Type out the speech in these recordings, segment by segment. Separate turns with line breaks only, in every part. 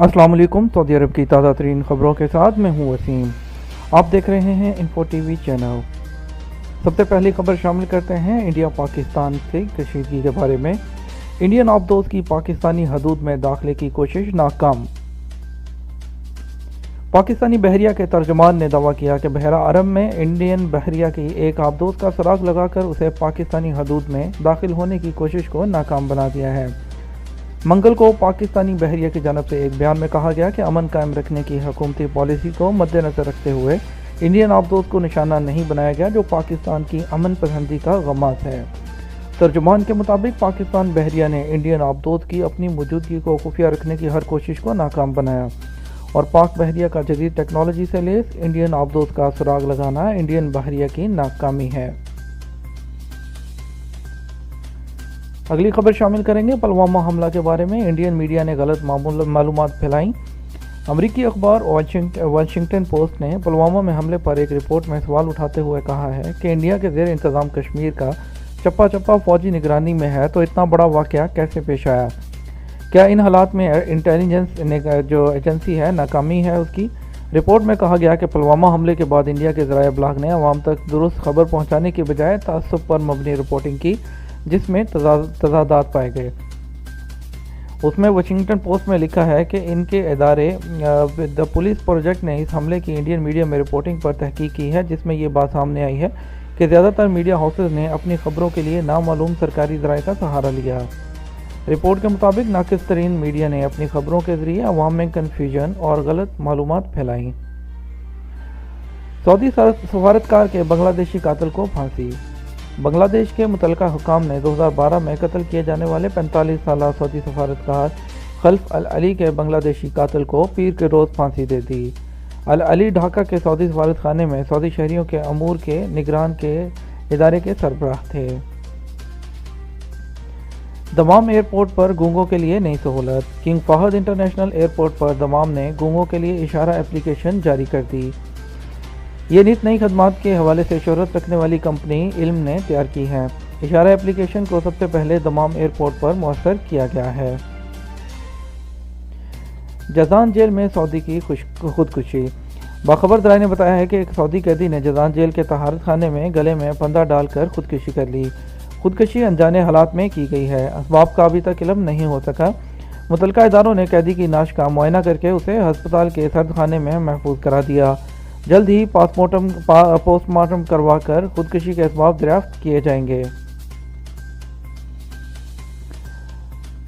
अस्सलाम वालेकुम। सऊदी अरब की ताज़ा तरीन ख़बरों के साथ मैं हूँ वसीम। आप देख रहे हैं इन्फो टीवी चैनल। सबसे पहली खबर शामिल करते हैं इंडिया पाकिस्तान से कशीदगी के बारे में। इंडियन आबदोज की पाकिस्तानी हदूद में दाखिले की कोशिश नाकाम। पाकिस्तानी बहरिया के तर्जमान ने दावा किया कि बहरा अरब में इंडियन बहरिया की एक आबदोज का सुराग लगाकर उसे पाकिस्तानी हदूद में दाखिल होने की कोशिश को नाकाम बना दिया है। मंगल को पाकिस्तानी बहरिया की जानब से एक बयान में कहा गया कि अमन कायम रखने की हुकूमती पॉलिसी को मद्देनजर रखते हुए इंडियन आबदोज को निशाना नहीं बनाया गया, जो पाकिस्तान की अमन पसंदी का गमाज़ है। तर्जुमान के मुताबिक पाकिस्तान बहरिया ने इंडियन आबदोज की अपनी मौजूदगी को खुफिया रखने की हर कोशिश को नाकाम बनाया और पाक बहरिया का जदीद टेक्नोलॉजी से लेस इंडियन आबदोज का सुराग लगाना इंडियन बहरिया की नाकामी है। अगली खबर शामिल करेंगे पुलवामा हमला के बारे में। इंडियन मीडिया ने गलत मालूमात फैलाई। अमरीकी अखबार वाशिंगटन पोस्ट ने पुलवामा में हमले पर एक रिपोर्ट में सवाल उठाते हुए कहा है कि इंडिया के ज़ेर इंतज़ाम कश्मीर का चप्पा चप्पा फौजी निगरानी में है, तो इतना बड़ा वाक़या कैसे पेश आया? क्या इन हालात में इंटेलिजेंस जो एजेंसी है नाकामी है उसकी? रिपोर्ट में कहा गया कि पुलवामा हमले के बाद इंडिया के ज़राए इब्लाग ने अवाम तक दुरुस्त खबर पहुँचाने की बजाय तासुब पर मबनी रिपोर्टिंग की, जिसमें तजादात पाए गए। उसमें वाशिंगटन पोस्ट में लिखा है कि इनके इदारे द पुलिस प्रोजेक्ट ने इस हमले की इंडियन मीडिया में रिपोर्टिंग पर तहकीक की है, जिसमें ये बात सामने आई है कि ज़्यादातर मीडिया हाउसेज ने अपनी खबरों के लिए नामालूम सरकारी ज़राए का सहारा लिया। रिपोर्ट के मुताबिक नाकिस तरीन मीडिया ने अपनी खबरों के ज़रिए अवाम में कन्फ्यूजन और गलत मालूमात फैलाई। सऊदी सफारतकार के बांग्लादेशी कातिल को फांसी। बांग्लादेश के मुतलका हुकाम ने 2012 में कत्ल किए जाने वाले 45 साला सऊदी सफारतकार खल्फ अल अली के बांग्लादेशी कातिल को पीर के रोज़ फांसी दे दी। अल अली ढाका के सऊदी सफारत खाने में सऊदी शहरियों के अमूर के निगरान के इदारे के सरबराह थे। दमाम एयरपोर्ट पर गूंगों के लिए नई सहूलत। किंग फहद इंटरनेशनल एयरपोर्ट पर दमाम ने गूंगों के लिए इशारा एप्लीकेशन जारी कर दी। ये नित नई खदमात के हवाले से शोहरत रखने वाली कंपनी इल्म ने तैयार की है। इशारा एप्लीकेशन को सबसे पहले दमाम एयरपोर्ट पर मुयस्सर किया गया है। जजान जेल में सऊदी की खुदकुशी। बाखबर दराए ने बताया है कि एक सऊदी कैदी ने जजान जेल के तहारत खाने में गले में फंदा डालकर खुदकुशी कर ली। खुदकुशी अनजाने हालात में की गई है। असबाब का अभी तक इल्म नहीं हो सका। मुतलका इदारों ने कैदी की नाश का मुआयना करके उसे अस्पताल के सर्द खाने में महफूज करा दिया। जल्द ही पोस्टमार्टम करवाकर खुदकुशी के असबाब दरियाफ्त किए जाएंगे।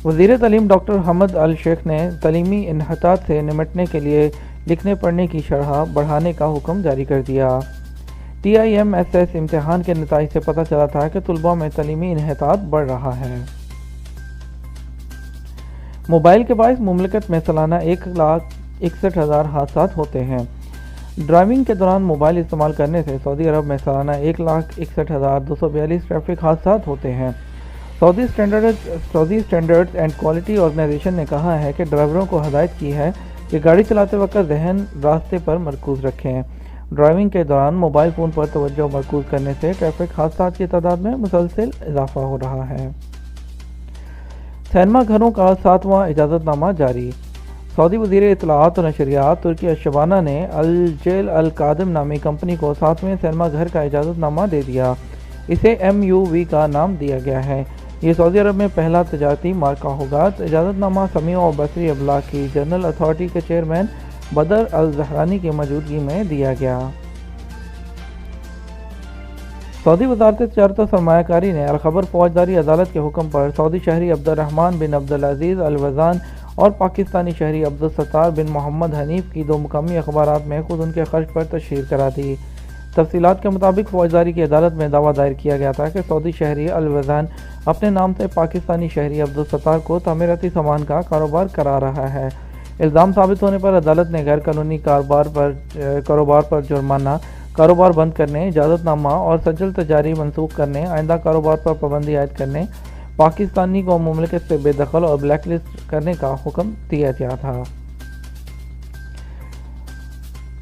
वज़ीर तालीम डॉक्टर हमद अल शेख ने तालीमी इन्हतात से निमटने के लिए लिखने पढ़ने की शरह बढ़ाने का हुक्म जारी कर दिया। TIMSS इम्तिहान के नतीजे से पता चला था कि तलबा में तालीमी इन्हतात बढ़ रहा है। मोबाइल के बाइस मुमलिकत में सालाना 1,61,000 हादसा होते हैं। ड्राइविंग के दौरान मोबाइल इस्तेमाल करने से सऊदी अरब में सालाना 1,61,242 ट्रैफिक हादसा होते हैं। Saudi standards and quality organisation ने कहा है कि ड्राइवरों को हदायत की है कि गाड़ी चलाते वक्त जहन रास्ते पर मरकूज रखें। ड्राइविंग के दौरान मोबाइल फ़ोन पर तवज्जो मरकूज करने से ट्रैफिक हादसा की तादाद में मुसलसल इजाफा हो रहा है। सिनेमा घरों का 7वां इजाज़तनामा जारी। सऊदी वज़ीर इत्तलाआत और नशरियात तुर्की अशबाना ने अल-जेल अल-कादिम नामी कंपनी को 7वें सिनेमा घर का इजाज़तनामा दे दिया। इसे MUV का नाम दिया गया है। ये सऊदी अरब में पहला तजारती मार्का होगा। इजाज़तनामा समीअ और बसरी अबलाग की जनरल अथॉरिटी के चेयरमैन बदर अल-ज़हरानी की मौजूदगी में दिया गया। सऊदी वज़ारत तिजारत और सरमायाकारी ने अलखबर फौजदारी अदालत के हुक्म पर सऊदी शहरी अब्दुर्रहमान बिन अब्दुल अजीज़ अल-वज़ान और पाकिस्तानी शहरी अब्दुल सत्तार बिन मोहम्मद हनीफ की 2 मुकामी अखबारात में खुद उनके खर्च पर तशहीर करा दी। तफसीलात के मुताबिक फौजदारी की अदालत में दावा दायर किया गया था कि सऊदी शहरी अल-वज़ान अपने नाम से पाकिस्तानी शहरी अब्दुल सत्तार को तामीराती सामान का कारोबार करा रहा है। इल्ज़ाम साबित होने पर अदालत ने गैर कानूनी कारोबार पर जुर्माना, कारोबार बंद करने, इजाज़तनामा और सजल तजारी मनसूख करने, आइंदा कारोबार पर पाबंदी आयद करने, पाकिस्तानी को मुमलिकत से बेदखल और ब्लैक लिस्ट करने का हुक्म दिया गया था।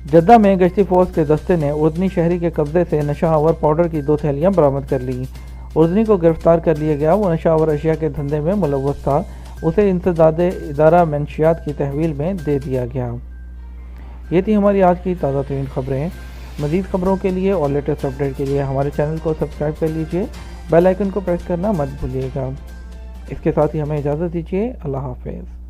जद्दा में गश्ती फौज के दस्ते ने उर्दनी शहरी के कब्जे से नशा आवर पाउडर की 2 थैलियां बरामद कर ली। उर्दनी को गिरफ्तार कर लिया गया। वो नशा आवर अशिया के धंधे में मुलव्वस था। اسے انسداد ادارہ منشیات کی تحویل میں دے دیا گیا۔ یہ تھی ہماری آج کی تازہ ترین خبریں۔ مزید خبروں کے لیے اور لیٹسٹ اپڈیٹ کے لیے ہمارے چینل کو سبسکرائب کر لیجئے، بیل آئیکن کو پریس کرنا مت بھولیے گا۔ اس کے ساتھ ہی ہمیں اجازت دیجیے۔ اللہ حافظ۔